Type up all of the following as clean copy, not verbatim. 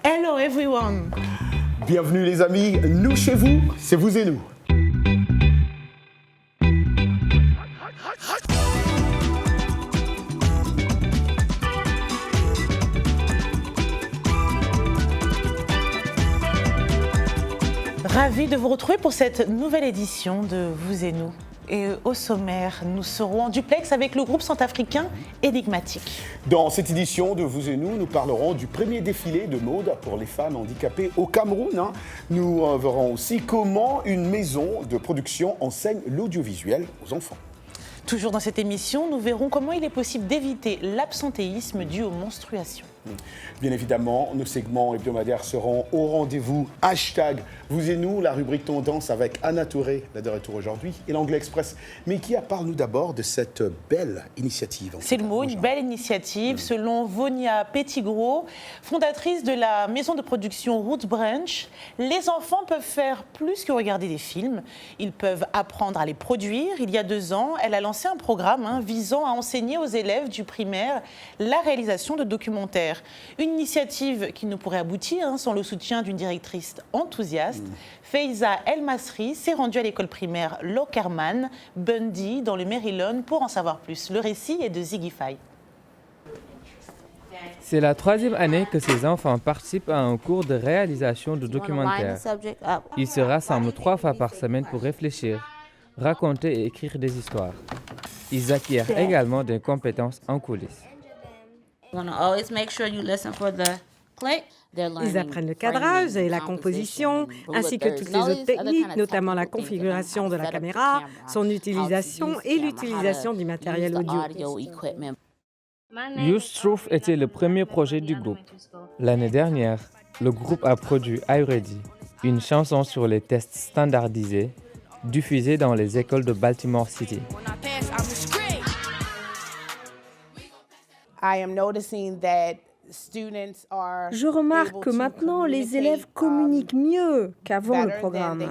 Hello everyone. Bienvenue les amis, nous chez vous, c'est vous et nous. Ravi de vous retrouver pour cette nouvelle édition de Vous et nous. Et au sommaire, nous serons en duplex avec le groupe centrafricain Énigmatique. Dans cette édition de Vous et nous parlerons du premier défilé de mode pour les femmes handicapées au Cameroun. Nous verrons aussi comment une maison de production enseigne l'audiovisuel aux enfants. Toujours dans cette émission, nous verrons comment il est possible d'éviter l'absentéisme dû aux menstruations. Bien évidemment, nos segments hebdomadaires seront au rendez-vous. Hashtag Vous et nous, la rubrique tendance avec Anna Touré, là de retour aujourd'hui, et l'Anglais Express. Mais qui parle-nous d'abord de cette belle initiative. C'est le mot, une belle initiative, selon Vonia Pettigrew, fondatrice de la maison de production Roots Branch. Les enfants peuvent faire plus que regarder des films. Ils peuvent apprendre à les produire. Il y a 2 ans, elle a lancé un programme visant à enseigner aux élèves du primaire la réalisation de documentaires. Une initiative qui ne pourrait aboutir sans le soutien d'une directrice enthousiaste. Faiza El Masri s'est rendue à l'école primaire Lockerman, Bundy, dans le Maryland, pour en savoir plus. Le récit est de Ziggy Faye. C'est la 3e année que ces enfants participent à un cours de réalisation de documentaires. Ils se rassemblent 3 fois par semaine pour réfléchir, raconter et écrire des histoires. Ils acquièrent également des compétences en coulisses. Ils apprennent le cadrage et la composition, ainsi que toutes les autres techniques, notamment la configuration de la caméra, son utilisation et l'utilisation du matériel audio. Youth Truth était le premier projet du groupe. L'année dernière, le groupe a produit iReady, une chanson sur les tests standardisés, diffusée dans les écoles de Baltimore City. Je remarque que maintenant, les élèves communiquent mieux qu'avant le programme.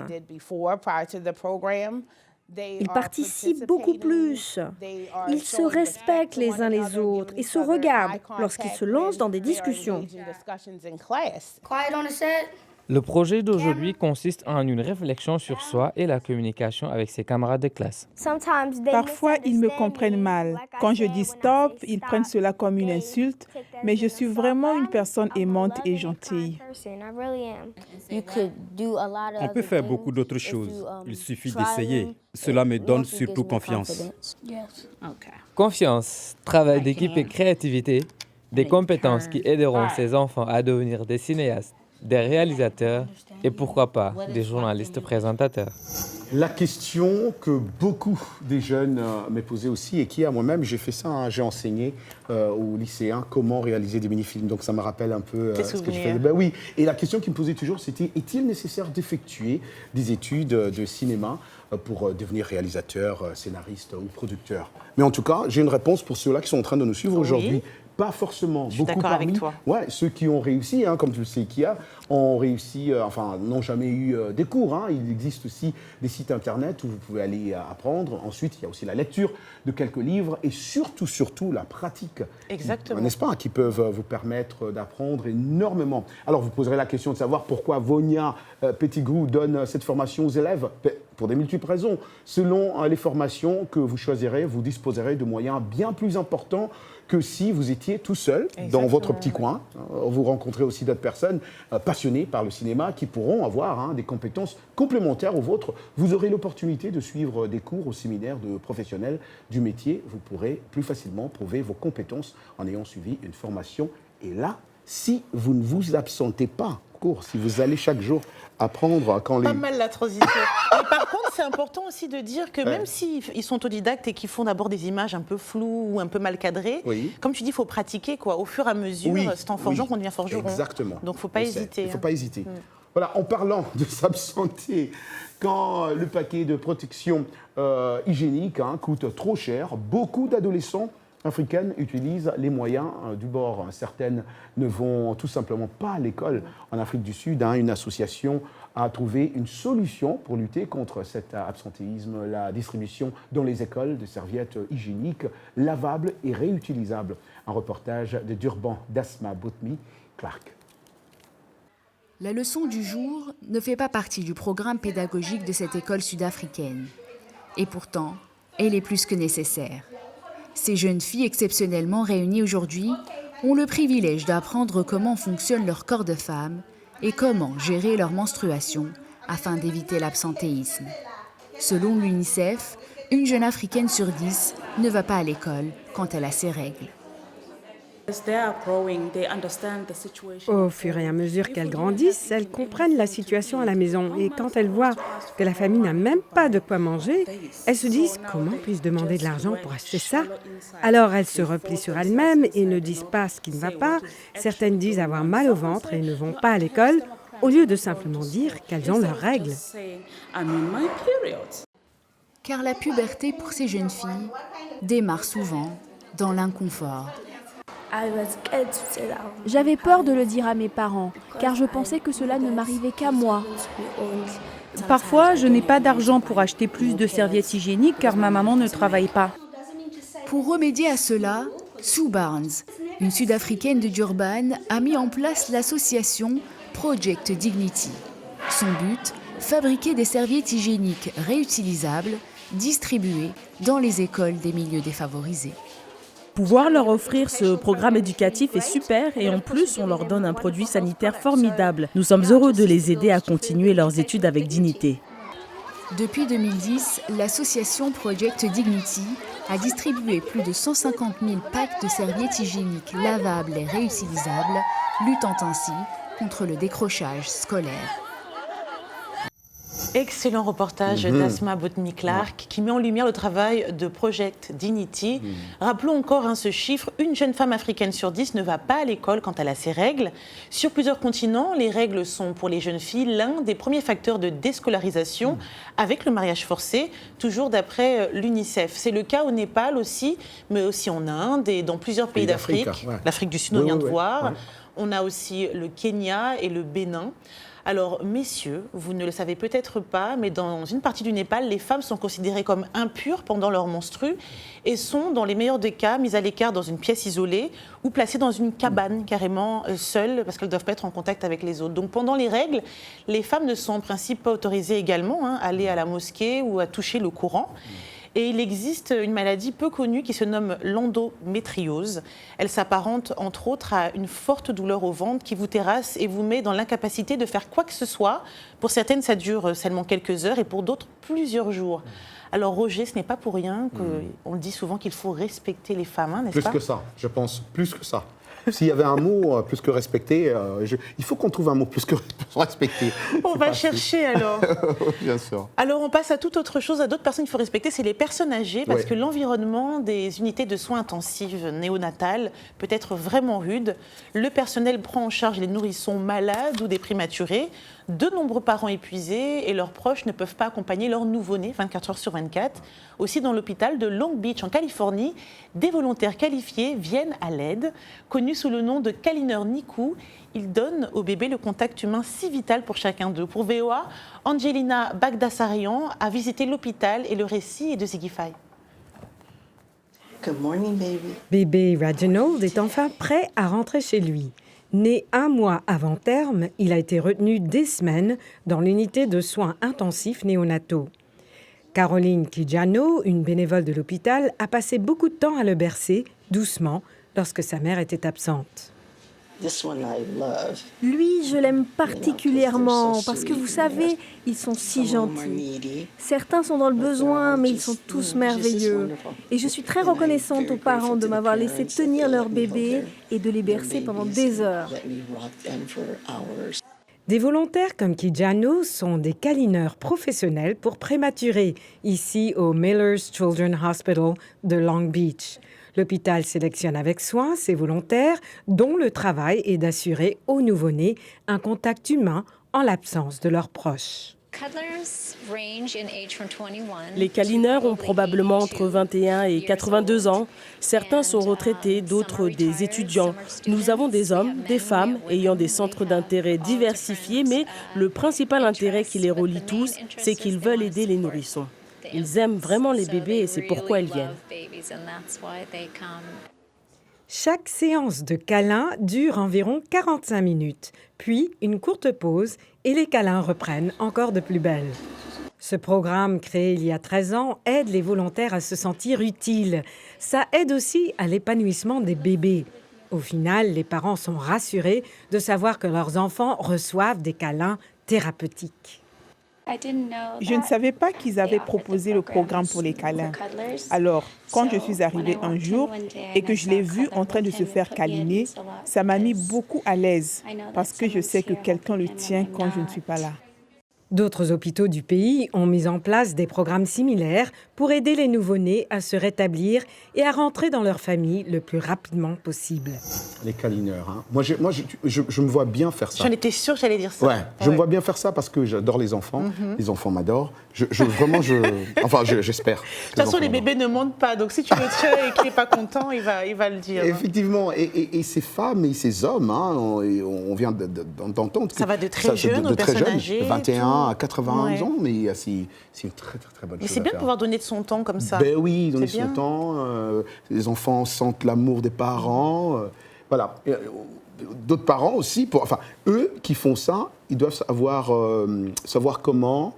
Ils participent beaucoup plus. Ils se respectent les uns les autres et se regardent lorsqu'ils se lancent dans des discussions. Le projet d'aujourd'hui consiste en une réflexion sur soi et la communication avec ses camarades de classe. Parfois, ils me comprennent mal. Quand je dis stop, ils prennent cela comme une insulte, mais je suis vraiment une personne aimante et gentille. On peut faire beaucoup d'autres choses. Il suffit d'essayer. Cela me donne surtout confiance. Confiance, travail d'équipe et créativité, des compétences qui aideront ces enfants à devenir des cinéastes, des réalisateurs et pourquoi pas des journalistes présentateurs. La question que beaucoup des jeunes m'ont posée aussi et qui, à moi-même, j'ai fait ça, j'ai enseigné aux lycéens comment réaliser des mini-films. Donc ça me rappelle un peu ce que je faisais. Ben oui, et la question qui me posait toujours, c'était est-il nécessaire d'effectuer des études de cinéma pour devenir réalisateur, scénariste ou producteur? Mais en tout cas, j'ai une réponse pour ceux-là qui sont en train de nous suivre aujourd'hui. Pas forcément. Je suis beaucoup d'accord avec toi. Ouais, ceux qui ont réussi, comme tu le sais, ont réussi, n'ont jamais eu des cours. Il existe aussi des sites internet où vous pouvez aller apprendre. Ensuite, il y a aussi la lecture de quelques livres et surtout la pratique. Exactement. N'est-ce pas, qui peuvent vous permettre d'apprendre énormément. Alors, vous poserez la question de savoir pourquoi Vonia Pettigrew donne cette formation aux élèves. Pour des multiples raisons. Selon les formations que vous choisirez, vous disposerez de moyens bien plus importants que si vous étiez tout seul dans votre petit coin. Vous rencontrez aussi d'autres personnes passionnées par le cinéma qui pourront avoir des compétences complémentaires aux vôtres. Vous aurez l'opportunité de suivre des cours au séminaire de professionnels du métier. Vous pourrez plus facilement prouver vos compétences en ayant suivi une formation. Et là, si vous ne vous absentez pas cours, si vous allez chaque jour apprendre quand les... Pas mal la transition. Et par contre, c'est important aussi de dire que même s'ils sont autodidactes et qu'ils font d'abord des images un peu floues ou un peu mal cadrées, comme tu dis, il faut pratiquer au fur et à mesure. C'est en forgeant qu'on devient forgeron. Exactement. Donc il ne faut pas hésiter. Il ne faut pas hésiter. Voilà, en parlant de s'absenter, quand le paquet de protection hygiénique coûte trop cher, beaucoup d'adolescents africaines utilisent les moyens du bord. Certaines ne vont tout simplement pas à l'école. En Afrique du Sud, une association a trouvé une solution pour lutter contre cet absentéisme, la distribution dans les écoles de serviettes hygiéniques lavables et réutilisables. Un reportage de Durban d'Asma Boutmi, Clark. La leçon du jour ne fait pas partie du programme pédagogique de cette école sud-africaine. Et pourtant, elle est plus que nécessaire. Ces jeunes filles exceptionnellement réunies aujourd'hui ont le privilège d'apprendre comment fonctionne leur corps de femme et comment gérer leur menstruation afin d'éviter l'absentéisme. Selon l'UNICEF, une jeune Africaine sur 10 ne va pas à l'école quand elle a ses règles. Au fur et à mesure qu'elles grandissent, elles comprennent la situation à la maison et quand elles voient que la famille n'a même pas de quoi manger, elles se disent « Comment puis-je demander de l'argent pour acheter ça ?» Alors elles se replient sur elles-mêmes et ne disent pas ce qui ne va pas. Certaines disent avoir mal au ventre et ne vont pas à l'école au lieu de simplement dire qu'elles ont leurs règles. Car la puberté pour ces jeunes filles démarre souvent dans l'inconfort. J'avais peur de le dire à mes parents, car je pensais que cela ne m'arrivait qu'à moi. Parfois, je n'ai pas d'argent pour acheter plus de serviettes hygiéniques car ma maman ne travaille pas. Pour remédier à cela, Sue Barnes, une Sud-Africaine de Durban, a mis en place l'association Project Dignity. Son but, fabriquer des serviettes hygiéniques réutilisables, distribuées dans les écoles des milieux défavorisés. Pouvoir leur offrir ce programme éducatif est super et en plus, on leur donne un produit sanitaire formidable. Nous sommes heureux de les aider à continuer leurs études avec dignité. Depuis 2010, l'association Project Dignity a distribué plus de 150 000 packs de serviettes hygiéniques lavables et réutilisables, luttant ainsi contre le décrochage scolaire. Excellent reportage d'Asma Boutmy-Clark qui met en lumière le travail de Project Dignity. Rappelons encore ce chiffre, une jeune femme africaine sur 10 ne va pas à l'école quand elle a ses règles. Sur plusieurs continents, les règles sont pour les jeunes filles l'un des premiers facteurs de déscolarisation avec le mariage forcé, toujours d'après l'UNICEF. C'est le cas au Népal aussi, mais aussi en Inde et dans plusieurs pays d'Afrique. L'Afrique du Sud, on vient de voir. On a aussi le Kenya et le Bénin. Alors, messieurs, vous ne le savez peut-être pas, mais dans une partie du Népal, les femmes sont considérées comme impures pendant leur menstru et sont, dans les meilleurs des cas, mises à l'écart dans une pièce isolée ou placées dans une cabane carrément seules parce qu'elles ne doivent pas être en contact avec les autres. Donc, pendant les règles, les femmes ne sont en principe pas autorisées également à aller à la mosquée ou à toucher le Coran. Et il existe une maladie peu connue qui se nomme l'endométriose. Elle s'apparente entre autres à une forte douleur au ventre qui vous terrasse et vous met dans l'incapacité de faire quoi que ce soit. Pour certaines, ça dure seulement quelques heures et pour d'autres, plusieurs jours. Alors Roger, ce n'est pas pour rien qu'on le dit souvent qu'il faut respecter les femmes, n'est-ce pas ? Plus que ça, je pense, plus que ça. S'il y avait un mot plus que respecter, il faut qu'on trouve un mot plus que respecter. On va chercher alors. Bien sûr. Alors on passe à toute autre chose, à d'autres personnes qu'il faut respecter, c'est les personnes âgées, parce que l'environnement des unités de soins intensifs néonatales peut être vraiment rude. Le personnel prend en charge les nourrissons malades ou des prématurés. De nombreux parents épuisés et leurs proches ne peuvent pas accompagner leur nouveau-né 24 heures sur 24. Aussi, dans l'hôpital de Long Beach, en Californie, des volontaires qualifiés viennent à l'aide. Connus sous le nom de câlineurs Niku, ils donnent au bébé le contact humain si vital pour chacun d'eux. Pour VOA, Angelina Bagdasarian a visité l'hôpital et le récit est de Ziggy Faye. Good morning, baby. Bébé Reginald est enfin prêt à rentrer chez lui. Né 1 mois avant terme, il a été retenu des semaines dans l'unité de soins intensifs néonataux. Caroline Kijano, une bénévole de l'hôpital, a passé beaucoup de temps à le bercer, doucement, lorsque sa mère était absente. Lui, je l'aime particulièrement parce que vous savez, ils sont si gentils. Certains sont dans le besoin, mais ils sont tous merveilleux. Et je suis très reconnaissante aux parents de m'avoir laissé tenir leur bébé et de les bercer pendant des heures. Des volontaires comme Kijano sont des câlineurs professionnels pour prématurés, ici au Miller's Children's Hospital de Long Beach. L'hôpital sélectionne avec soin ses volontaires dont le travail est d'assurer aux nouveau-nés un contact humain en l'absence de leurs proches. Les câlineurs ont probablement entre 21 et 82 ans. Certains sont retraités, d'autres des étudiants. Nous avons des hommes, des femmes ayant des centres d'intérêt diversifiés, mais le principal intérêt qui les relie tous, c'est qu'ils veulent aider les nourrissons. Ils aiment vraiment les bébés et c'est pourquoi ils viennent. Chaque séance de câlins dure environ 45 minutes, puis une courte pause et les câlins reprennent encore de plus belle. Ce programme, créé il y a 13 ans, aide les volontaires à se sentir utiles. Ça aide aussi à l'épanouissement des bébés. Au final, les parents sont rassurés de savoir que leurs enfants reçoivent des câlins thérapeutiques. Je ne savais pas qu'ils avaient proposé le programme pour les câlins. Alors, quand je suis arrivée un jour et que je l'ai vu en train de se faire câliner, ça m'a mis beaucoup à l'aise parce que je sais que quelqu'un le tient quand je ne suis pas là. D'autres hôpitaux du pays ont mis en place des programmes similaires pour aider les nouveau-nés à se rétablir et à rentrer dans leur famille le plus rapidement possible. Les câlineurs, hein. Moi, je me vois bien faire ça. J'en étais sûre que j'allais dire ça. Ouais, je me vois bien faire ça parce que j'adore les enfants. Les enfants m'adorent. Enfin, j'espère. De toute façon, les bébés ne mentent pas. Donc, si tu le tiens et qu'il n'est pas content, il va le dire. Effectivement. Et ces femmes et ces hommes, hein, on vient d'entendre. Ça va de très jeunes aux personnes âgées. 21 à 81 ans, mais c'est une très, très, très bonne chose. Mais c'est bien de pouvoir donner de son temps comme ça. Ben oui, donner son temps. Les enfants sentent l'amour des parents. Voilà. D'autres parents aussi, eux qui font ça, ils doivent savoir comment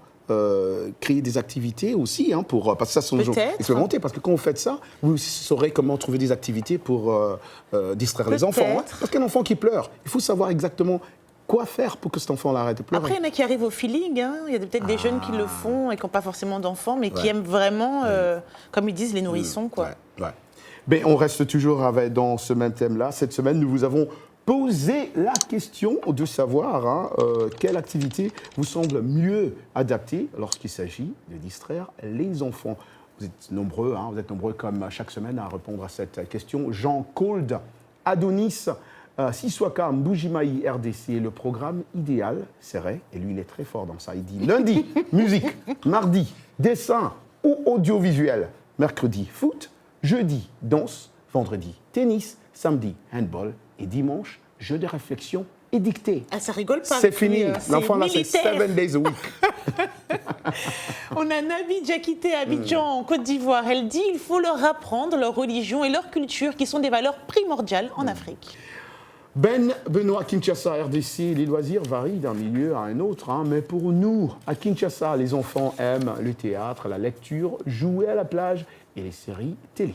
créer des activités aussi, hein, parce que ça sont expérimentés. Parce que quand vous faites ça, vous saurez comment trouver des activités pour distraire les enfants. Hein. Parce qu'un enfant qui pleure, il faut savoir exactement quoi faire pour que cet enfant l'arrête de pleurer. Après, il y en a qui arrivent au feeling. Hein. Il y a peut-être des jeunes qui le font et qui n'ont pas forcément d'enfants, mais qui aiment vraiment, comme ils disent, les nourrissons. Quoi. Ouais. Mais on reste toujours dans ce même thème-là. Cette semaine, nous vous avons posé la question de savoir quelle activité vous semble mieux adaptée lorsqu'il s'agit de distraire les enfants. Vous êtes nombreux, comme chaque semaine à répondre à cette question. Jean Cold, Adonis, Siswaka Mbujimaï RDC, le programme idéal serait, et lui il est très fort dans ça, il dit lundi, musique, mardi, dessin ou audiovisuel, mercredi, foot, jeudi, danse, vendredi, tennis, samedi, handball et dimanche, jeu de réflexion et dictée. Ah, ça rigole pas. C'est fini, l'enfant là c'est 7 days a week. On a Nabi Diakité à Abidjan, en Côte d'Ivoire. Elle dit qu'il faut leur apprendre leur religion et leur culture qui sont des valeurs primordiales en Afrique. Benoît, Kinshasa, RDC, les loisirs varient d'un milieu à un autre. Hein, mais pour nous, à Kinshasa, les enfants aiment le théâtre, la lecture, jouer à la plage et les séries télé.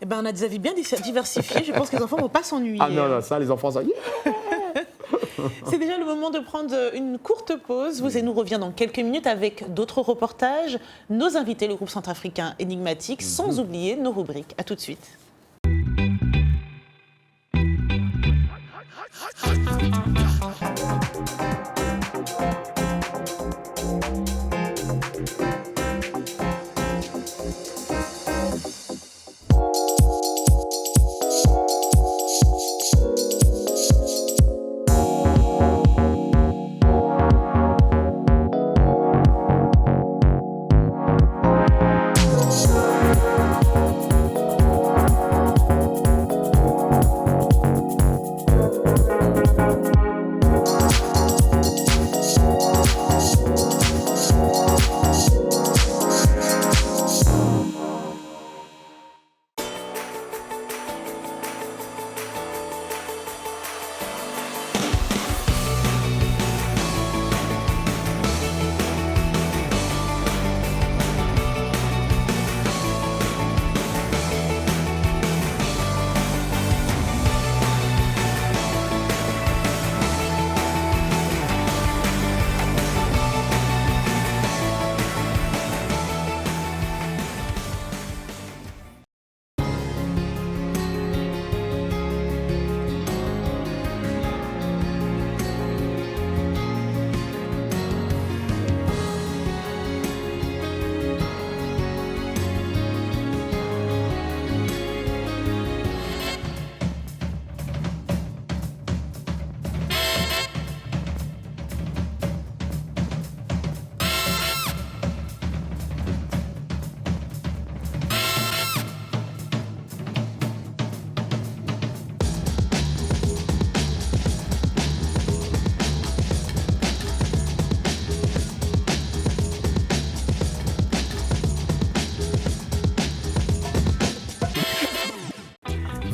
Eh ben, on a des avis bien diversifiés. Je pense que les enfants ne vont pas s'ennuyer. Ah non, ça, les enfants, ça y est. C'est déjà le moment de prendre une courte pause. Vous et nous revient dans quelques minutes avec d'autres reportages, nos invités, le groupe centrafricain Énigmatique, sans oublier nos rubriques. À tout de suite.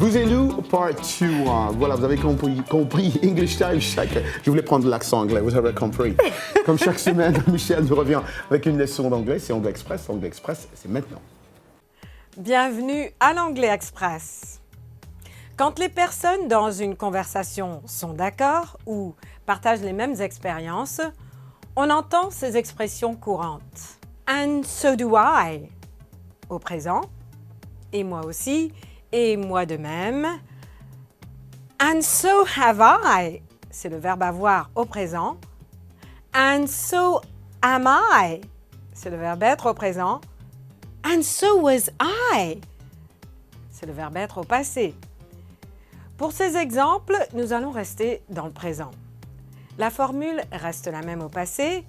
Vuzelu Part 2. Voilà, vous avez compris. English Time. Je voulais prendre l'accent anglais, vous avez compris. Comme chaque semaine, Michel nous revient avec une leçon d'anglais. C'est Anglais Express. Anglais Express, c'est maintenant. Bienvenue à l'Anglais Express. Quand les personnes dans une conversation sont d'accord ou partagent les mêmes expériences, on entend ces expressions courantes. And so do I au présent, et moi aussi, et moi de même. And so have I, c'est le verbe avoir au présent. And so am I, c'est le verbe être au présent. And so was I, c'est le verbe être au passé. Pour ces exemples, nous allons rester dans le présent. La formule reste la même au passé.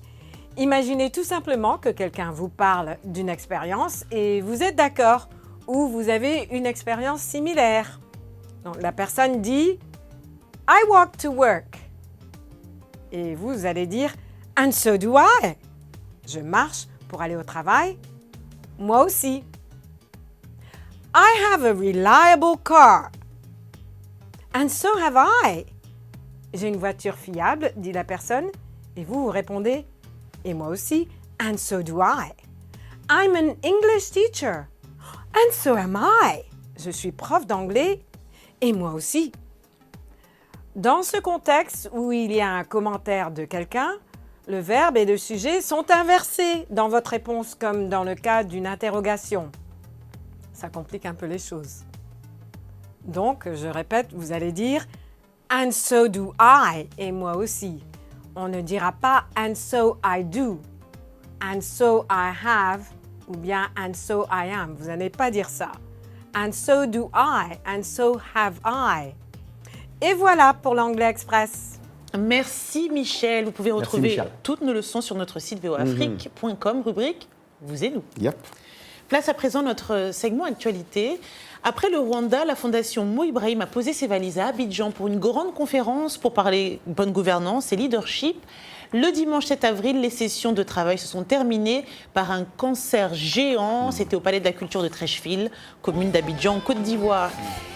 Imaginez tout simplement que quelqu'un vous parle d'une expérience et vous êtes d'accord ou vous avez une expérience similaire. Donc, la personne dit « I walk to work » et vous allez dire « And so do I » Je marche pour aller au travail. Moi aussi. « I have a reliable car » And so have I. J'ai une voiture fiable, dit la personne, et vous répondez, et moi aussi, and so do I. I'm an English teacher, and so am I. Je suis prof d'anglais, et moi aussi. Dans ce contexte où il y a un commentaire de quelqu'un, le verbe et le sujet sont inversés dans votre réponse, comme dans le cas d'une interrogation. Ça complique un peu les choses. Donc, je répète, vous allez dire « And so do I » et moi aussi. On ne dira pas « And so I do »,« And so I have » ou bien « And so I am ». Vous n'allez pas dire ça. « And so do I »,« And so have I ». Et voilà pour l'Anglais Express. Merci Michel. Vous pouvez retrouver toutes nos leçons sur notre site voafrique.com, rubrique « Vous et nous ». Yep. Place à présent notre segment actualité. Après le Rwanda, la fondation Mo Ibrahim a posé ses valises à Abidjan pour une grande conférence pour parler bonne gouvernance et leadership. Le dimanche 7 avril, les sessions de travail se sont terminées par un concert géant. C'était au Palais de la Culture de Treichville, commune d'Abidjan, Côte d'Ivoire.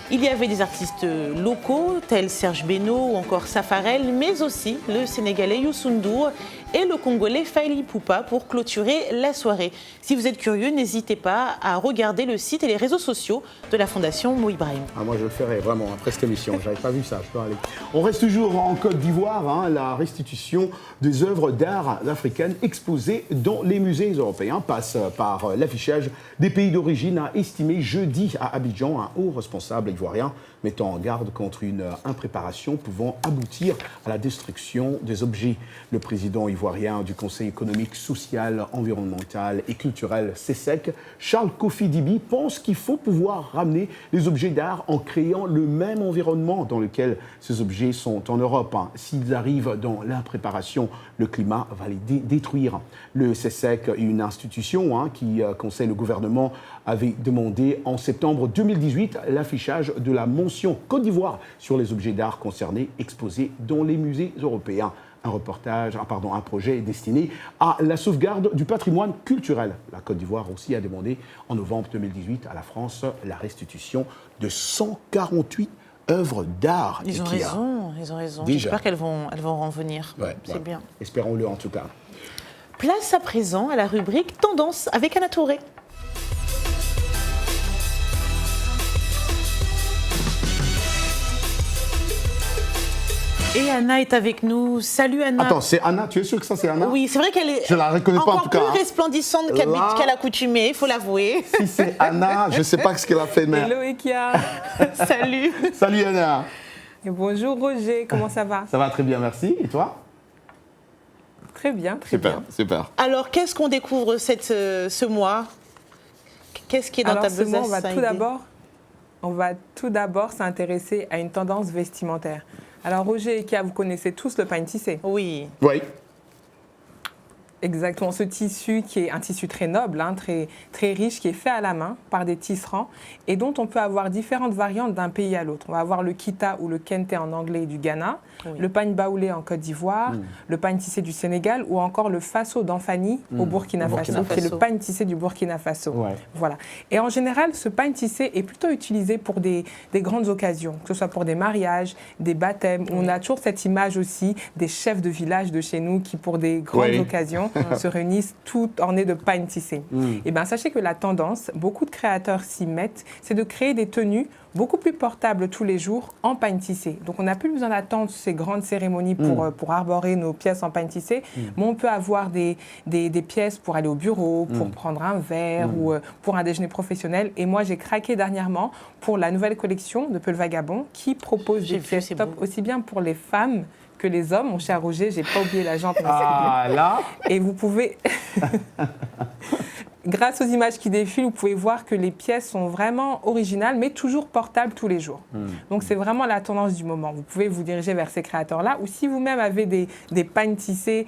Il y avait des artistes locaux tels Serge Beno ou encore Safarel, mais aussi le Sénégalais Youssou N'Dour et le Congolais Fally Ipupa pour clôturer la soirée. Si vous êtes curieux, n'hésitez pas à regarder le site et les réseaux sociaux de la Fondation Mo Ibrahim. Ah, moi, je le ferai vraiment après cette émission. Je n'avais pas vu ça, je peux aller. On reste toujours en Côte d'Ivoire. La restitution des œuvres d'art africaines exposées dans les musées européens passe par l'affichage des pays d'origine, a estimé jeudi à Abidjan un haut responsable ivoirien mettant en garde contre une impréparation pouvant aboutir à la destruction des objets. Le président ivoirien du Conseil économique, social, environnemental et culturel, CESEC, Charles Kofi Dibi, pense qu'il faut pouvoir ramener les objets d'art en créant le même environnement dans lequel ces objets sont en Europe. S'ils arrivent dans l'impréparation, le climat va les détruire. Le CESEC, une institution qui conseille le gouvernement, avait demandé en septembre 2018 l'affichage de la mention Côte d'Ivoire sur les objets d'art concernés exposés dans les musées européens. Un projet destiné à la sauvegarde du patrimoine culturel. La Côte d'Ivoire aussi a demandé en novembre 2018 à la France la restitution de 148 œuvres d'art. Ils ont raison. J'espère qu'elles vont en venir. Ouais, c'est bien. Espérons-le en tout cas. Place à présent à la rubrique Tendance avec Anna Touré. Et Anna est avec nous. Salut Anna. Attends, c'est Anna, tu es sûre que ça c'est Anna? Oui, c'est vrai qu'elle est je la reconnais pas en tout cas. Encore plus resplendissante qu'à l'accoutumée, il faut l'avouer. Si c'est Anna, je ne sais pas ce qu'elle a fait. Mais... Hello Ekia. Salut. Salut Anna. Et bonjour Roger, comment ça va? Ça va très bien, merci. Et toi? Très bien, très bien. Super. Alors, qu'est-ce qu'on découvre ce mois? Qu'est-ce qui est dans ta besace? On va tout d'abord s'intéresser à une tendance vestimentaire. Alors Roger et Ekia, vous connaissez tous le pain tissé? Oui. Exactement, ce tissu qui est un tissu très noble, très, très riche, qui est fait à la main par des tisserands et dont on peut avoir différentes variantes d'un pays à l'autre. On va avoir le kita ou le kente en anglais du Ghana, le pagne baoulé en Côte d'Ivoire, le pagne tissé du Sénégal ou encore le faso d'Anfani au Burkina Faso, qui est le pagne tissé du Burkina Faso. Ouais. Voilà. Et en général, ce pagne tissé est plutôt utilisé pour des grandes occasions, que ce soit pour des mariages, des baptêmes. On a toujours cette image aussi des chefs de village de chez nous qui, pour des grandes occasions, se réunissent tout ornés de pagne tissé. Et bien, sachez que la tendance, beaucoup de créateurs s'y mettent, c'est de créer des tenues beaucoup plus portables tous les jours en pagne tissé. Donc, on n'a plus besoin d'attendre ces grandes cérémonies pour arborer nos pièces en pagne tissé, mais on peut avoir des pièces pour aller au bureau, pour prendre un verre ou pour un déjeuner professionnel. Et moi, j'ai craqué dernièrement pour la nouvelle collection de Peul Vagabond qui propose des pièces top aussi bien pour les femmes que les hommes. Mon cher Roger, j'ai pas oublié la jante masculine. Ah là. Et vous pouvez, grâce aux images qui défilent, vous pouvez voir que les pièces sont vraiment originales, mais toujours portables tous les jours. Donc c'est vraiment la tendance du moment. Vous pouvez vous diriger vers ces créateurs-là, ou si vous-même avez des pagnes tissées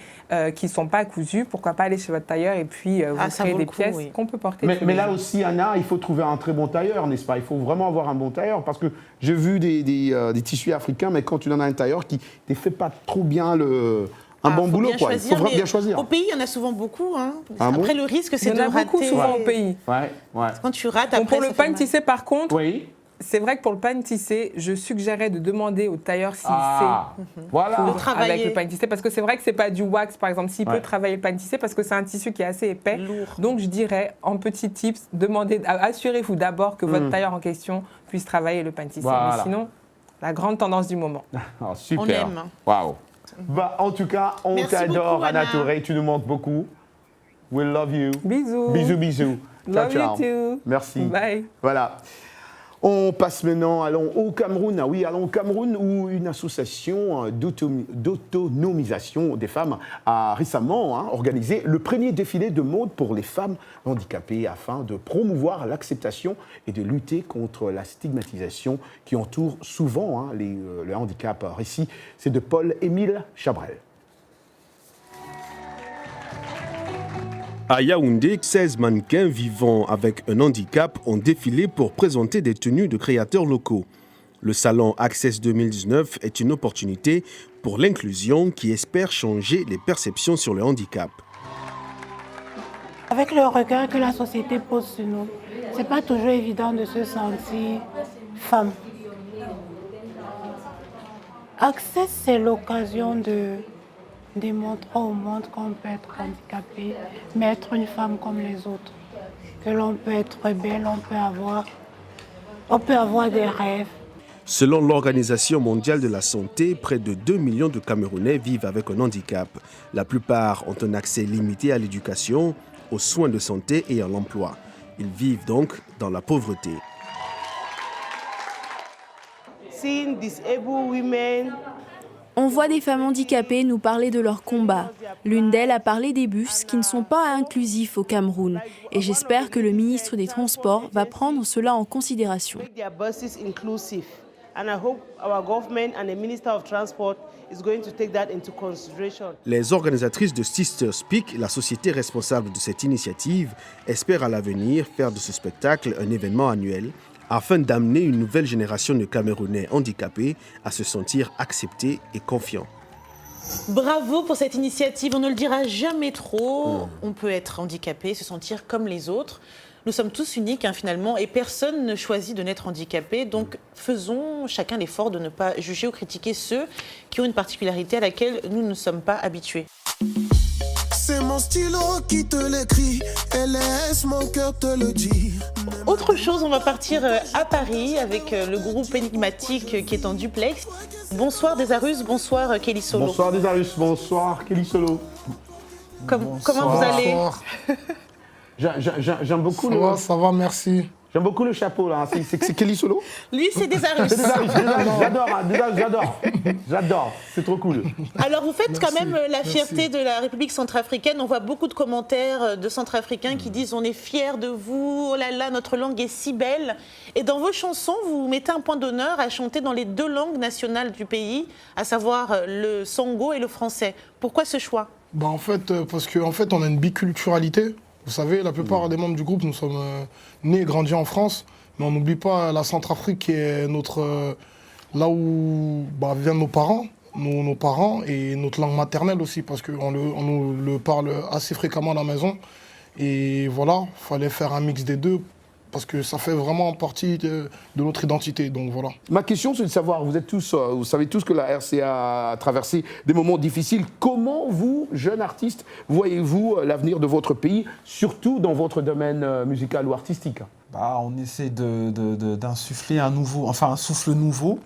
qui ne sont pas cousues, pourquoi pas aller chez votre tailleur et puis vous créer des pièces qu'on peut porter. Mais là aussi, Anna, il faut trouver un très bon tailleur, n'est-ce pas? Il faut vraiment avoir un bon tailleur, parce que j'ai vu des tissus africains, mais quand tu en as un tailleur qui ne fait pas trop bien un bon boulot, quoi. Il faut vraiment bien choisir. Au pays, il y en a souvent beaucoup. Après, le risque, c'est de rater. Il y en a beaucoup souvent au pays. Quand tu rates, après, pour le pagne tissé, par contre, c'est vrai que pour le pagne tissé, je suggérerais de demander au tailleur s'il sait travailler avec le pagne tissé, parce que c'est vrai que c'est pas du wax, par exemple, s'il peut travailler le pagne tissé, parce que c'est un tissu qui est assez épais. Lourd. Donc, je dirais, en petits tips, assurez-vous d'abord que votre tailleur en question puisse travailler le pagne tissé. Voilà. Mais sinon, la grande tendance du moment. Super. On aime. Waouh. En tout cas, on t'adore, Anna Touré. Tu nous manques beaucoup. We love you. Bisous. Bisous, bisous. Love you too. Merci. Bye. Voilà. On passe maintenant, allons au Cameroun. Oui, allons au Cameroun où une association d'autonomisation des femmes a récemment organisé le premier défilé de mode pour les femmes handicapées afin de promouvoir l'acceptation et de lutter contre la stigmatisation qui entoure souvent le handicap. Récit, c'est de Paul-Émile Chabrel. À Yaoundé, 16 mannequins vivant avec un handicap ont défilé pour présenter des tenues de créateurs locaux. Le salon Access 2019 est une opportunité pour l'inclusion qui espère changer les perceptions sur le handicap. Avec le regard que la société pose sur nous, ce n'est pas toujours évident de se sentir femme. Access, c'est l'occasion de démontrer au monde qu'on peut être handicapé, mais être une femme comme les autres. Que l'on peut être belle, on peut avoir des rêves. Selon l'Organisation mondiale de la santé, près de 2 millions de Camerounais vivent avec un handicap. La plupart ont un accès limité à l'éducation, aux soins de santé et à l'emploi. Ils vivent donc dans la pauvreté. On voit des femmes handicapées nous parler de leur combat. L'une d'elles a parlé des bus qui ne sont pas inclusifs au Cameroun. Et j'espère que le ministre des Transports va prendre cela en considération. Les organisatrices de Sister Speak, la société responsable de cette initiative, espèrent à l'avenir faire de ce spectacle un événement annuel afin d'amener une nouvelle génération de Camerounais handicapés à se sentir acceptés et confiants. Bravo pour cette initiative, on ne le dira jamais trop. On peut être handicapé, se sentir comme les autres. Nous sommes tous uniques finalement et personne ne choisit de n'être handicapé. Donc faisons chacun l'effort de ne pas juger ou critiquer ceux qui ont une particularité à laquelle nous ne sommes pas habitués. C'est mon stylo qui te l'écrit et laisse mon cœur te le dire. Autre chose, on va partir à Paris avec le groupe énigmatique qui est en duplex. Bonsoir Desarus, bonsoir Kelly Solo. Bonsoir Desarus, bonsoir Kelly Solo. Comment vous allez? J'aime beaucoup ça va, merci. J'aime beaucoup le chapeau là, c'est Kelly Solo. Lui c'est Desarus. J'adore, c'est trop cool. Alors vous faites quand même la fierté de la République centrafricaine. On voit beaucoup de commentaires de centrafricains qui disent on est fiers de vous, oh là là, notre langue est si belle. Et dans vos chansons, vous mettez un point d'honneur à chanter dans les 2 langues nationales du pays, à savoir le sango et le français. Pourquoi ce choix ? En fait, parce qu'en fait, on a une biculturalité. Vous savez, la plupart des membres du groupe, nous sommes nés et grandis en France, mais on n'oublie pas la Centrafrique qui est là où viennent nos parents. Nos parents et notre langue maternelle aussi, parce qu'on nous le parle assez fréquemment à la maison. Et voilà, il fallait faire un mix des deux, parce que ça fait vraiment partie de notre identité. Donc voilà. Ma question, c'est de savoir, vous savez tous que la RCA a traversé des moments difficiles. Comment vous, jeunes artistes, voyez-vous l'avenir de votre pays, surtout dans votre domaine musical ou artistique? On essaie d'insuffler un souffle nouveau.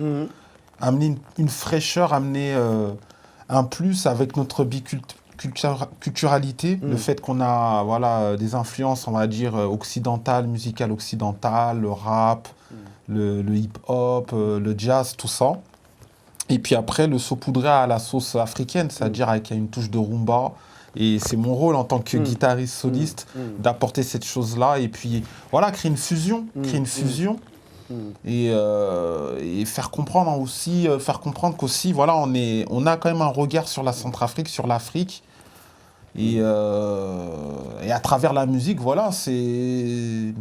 Amener une fraîcheur, amener un plus avec notre biculturalité, le fait qu'on a des influences, on va dire, occidentales, musicales occidentales, le rap, le hip-hop, le jazz, tout ça. Et puis après, le saupoudrer à la sauce africaine, c'est-à-dire avec une touche de rumba. Et c'est mon rôle en tant que guitariste soliste d'apporter cette chose-là et puis créer une fusion. Et faire comprendre qu'aussi, on a quand même un regard sur la Centrafrique, sur l'Afrique. Et à travers la musique, ce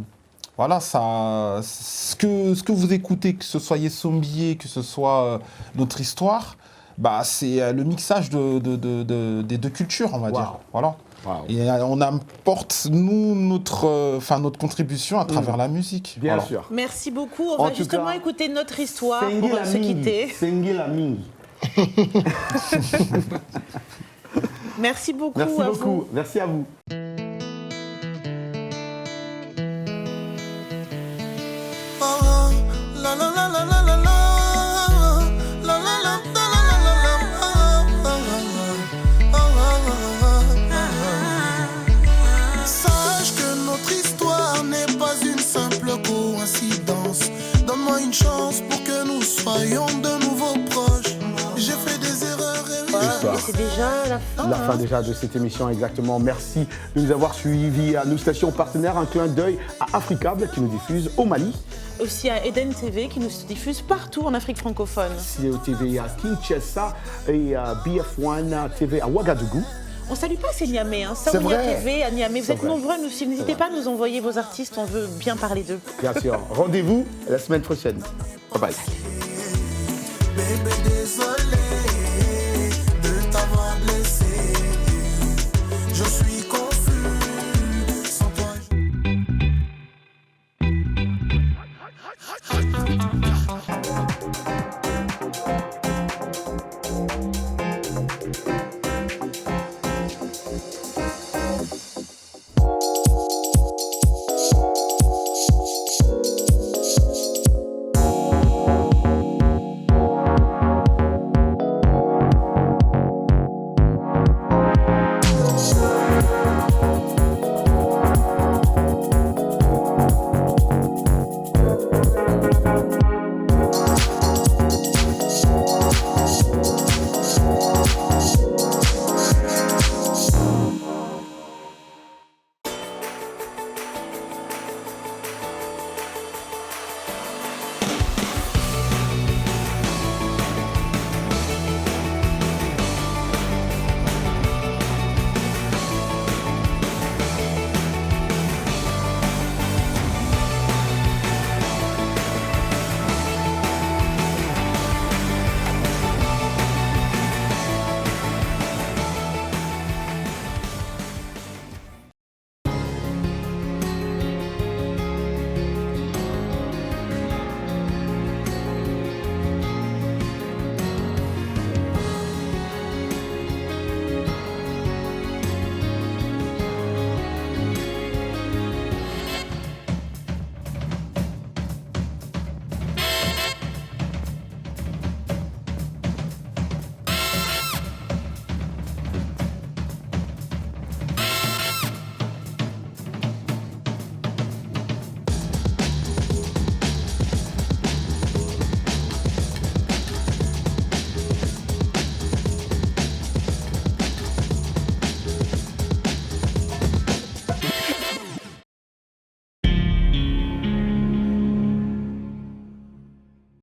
que vous écoutez, que ce soit Yessombié, que ce soit notre histoire, c'est le mixage des deux cultures, on va dire. Voilà. Wow. Et on apporte, nous, notre contribution à travers la musique. Bien sûr. Merci beaucoup. On va justement écouter notre histoire pour se quitter. Merci beaucoup. Merci beaucoup. Merci à vous. Donne-moi une chance pour que nous soyons de nouveau proches. J'ai fait des erreurs et c'est déjà la fin. La fin déjà de cette émission, exactement. Merci de nous avoir suivis à nos stations partenaires. Un clin d'œil à Africable qui nous diffuse au Mali. Aussi à Eden TV qui nous diffuse partout en Afrique francophone. CEO TV à Kinshasa et à BF1 TV à Ouagadougou. On ne salue pas ces Niamey, Saounia TV à Niamey. Vous êtes nombreux à nous suivre. N'hésitez pas à nous envoyer vos artistes, on veut bien parler d'eux. Bien sûr. Rendez-vous la semaine prochaine. Bye bye.